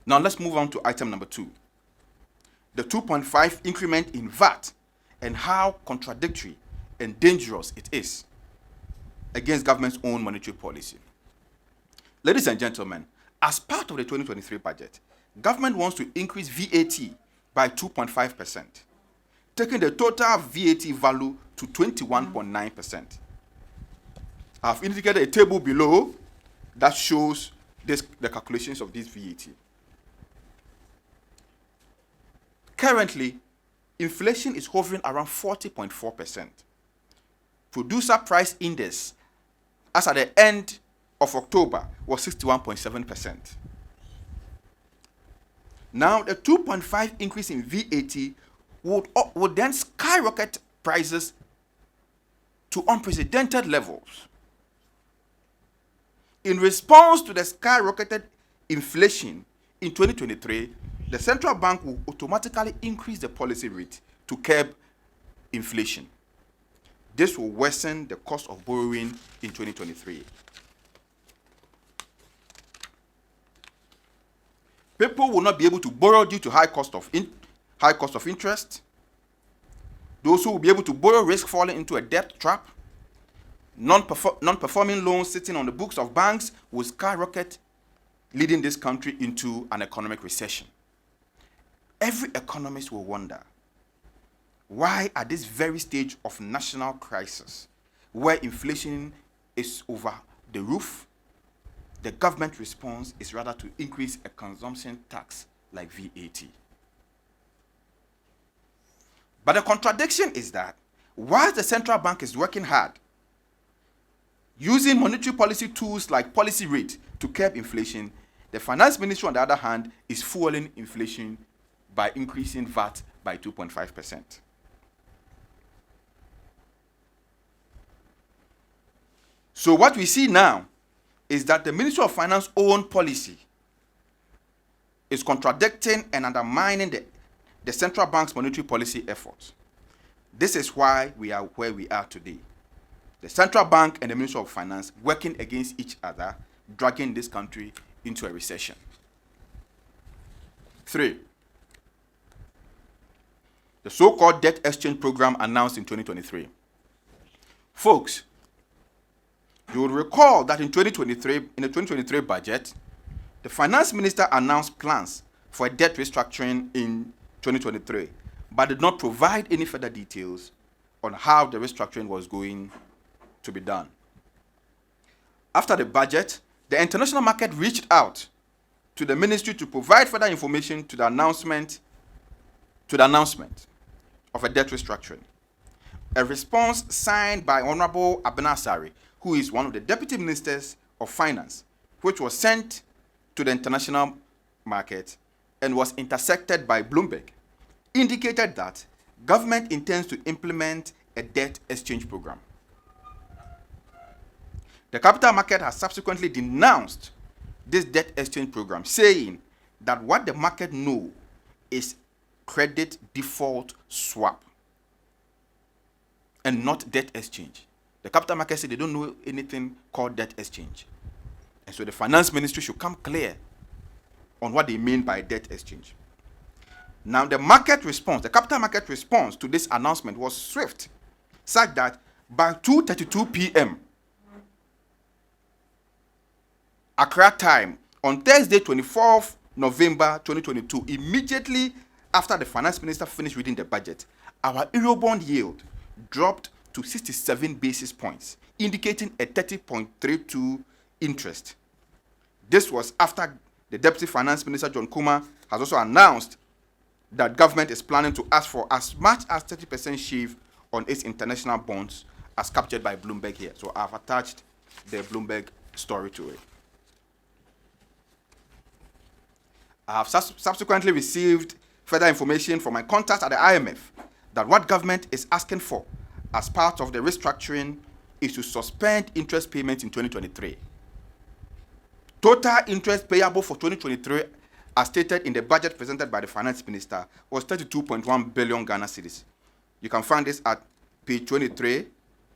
Now let's move on to item number 2. The 2.5 increment in VAT and how contradictory and dangerous it is against government's own monetary policy. Ladies and gentlemen, as part of the 2023 budget, government wants to increase VAT by 2.5%, taking the total VAT value to 21.9%. I've indicated a table below that shows the calculations of this VAT. Currently, inflation is hovering around 40.4%. Producer price index, as at the end of October, was 61.7%. Now, the 2.5 increase in VAT would then skyrocket prices to unprecedented levels. In response to the skyrocketed inflation in 2023, the central bank will automatically increase the policy rate to curb inflation. This will worsen the cost of borrowing in 2023. People will not be able to borrow due to high cost of interest. Those who will be able to borrow risk falling into a debt trap. Non-performing loans sitting on the books of banks will skyrocket, leading this country into an economic recession. Every economist will wonder, why at this very stage of national crisis, where inflation is over the roof, the government response is rather to increase a consumption tax like VAT. But the contradiction is that while the central bank is working hard, using monetary policy tools like policy rate to curb inflation, the finance ministry, on the other hand, is fueling inflation by increasing VAT by 2.5%. So what we see now is that the Ministry of Finance's own policy is contradicting and undermining the central bank's monetary policy efforts. This is why we are where we are today. The central bank and the Ministry of Finance working against each other, dragging this country into a recession. 3. The so-called debt exchange program announced in 2023. Folks, you will recall that in the 2023 budget, the finance minister announced plans for a debt restructuring in 2023, but did not provide any further details on how the restructuring was going to be done. After the budget, the international market reached out to the ministry to provide further information to the announcement of a debt restructuring. A response signed by Honorable Abenasari, who is one of the deputy ministers of finance, which was sent to the international market and was intercepted by Bloomberg, indicated that government intends to implement a debt exchange program. The capital market has subsequently denounced this debt exchange program, saying that what the market knows is credit default swap and not debt exchange. The capital market said they don't know anything called debt exchange. And so the finance ministry should come clear on what they mean by debt exchange. Now the capital market response to this announcement was swift, such that by 2:32 p.m. Accra time on Thursday, 24th November 2022, immediately after the finance minister finished reading the budget, our Eurobond yield dropped to 67 basis points, indicating a 30.32 interest. This was after the Deputy Finance Minister John Kuma has also announced that government is planning to ask for as much as 30% shave on its international bonds as captured by Bloomberg here. So I've attached the Bloomberg story to it. I have subsequently received further information from my contacts at the IMF that what government is asking for as part of the restructuring is to suspend interest payments in 2023. Total interest payable for 2023, as stated in the budget presented by the finance minister, was 32.1 billion Ghana cedis. You can find this at page 23.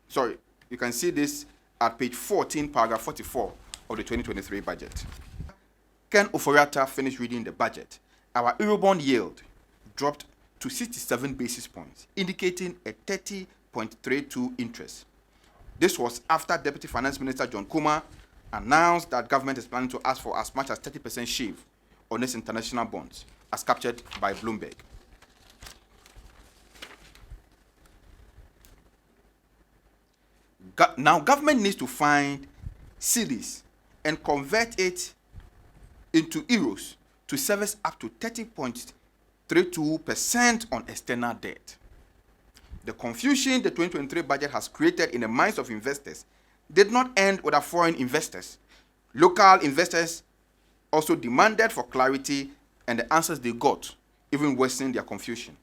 Sorry, you can see this at page 14, paragraph 44 of the 2023 budget. Ken Oforiatta finished reading the budget, our Eurobond yield dropped to 67 basis points, indicating a 30.32 interest. This was after Deputy Finance Minister John Kuma announced that government is planning to ask for as much as 30% shave on its international bonds, as captured by Bloomberg. Now, government needs to find cedis and convert it into euros to service up to 30.32% on external debt. The confusion the 2023 budget has created in the minds of investors did not end with our foreign investors. Local investors also demanded for clarity, and the answers they got even worsened their confusion.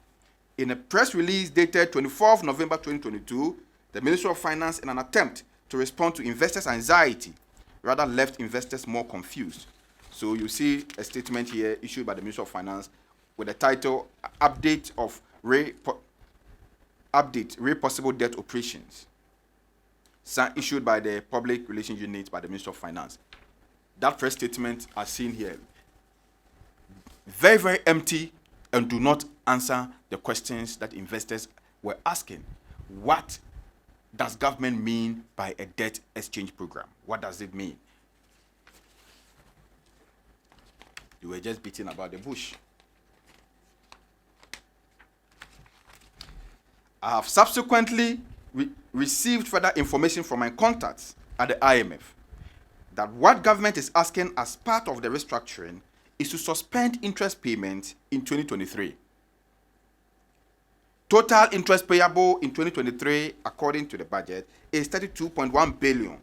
In a press release dated 24th November 2022, the Ministry of Finance, in an attempt to respond to investors' anxiety, rather left investors more confused. So you see a statement here issued by the Ministry of Finance with the title Update Possible Debt Operations, issued by the Public Relations Unit by the Ministry of Finance. That press statement as seen here, very, very empty and do not answer the questions that investors were asking. What does government mean by a debt exchange program? What does it mean? You were just beating about the bush. I have subsequently received further information from my contacts at the IMF that what government is asking as part of the restructuring is to suspend interest payments in 2023. Total interest payable in 2023, according to the budget, is 32.1 billion.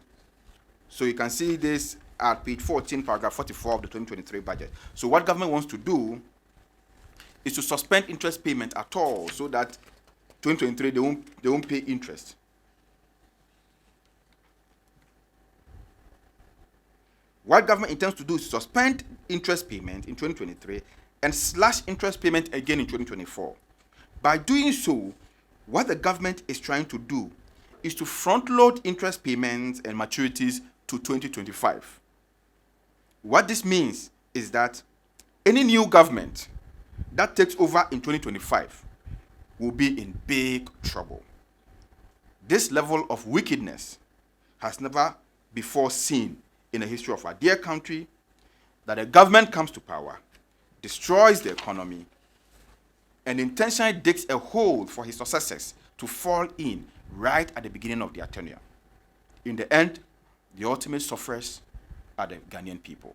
So you can see this at page 14, paragraph 44 of the 2023 budget. So what government wants to do is to suspend interest payment at all, so that 2023 they won't pay interest. What government intends to do is suspend interest payment in 2023 and slash interest payment again in 2024. By doing so, what the government is trying to do is to front-load interest payments and maturities to 2025. What this means is that any new government that takes over in 2025 will be in big trouble. This level of wickedness has never before seen in the history of our dear country, that a government comes to power, destroys the economy, and intentionally digs a hole for his successors to fall in right at the beginning of their tenure. In the end, the ultimate sufferers are the Ghanaian people.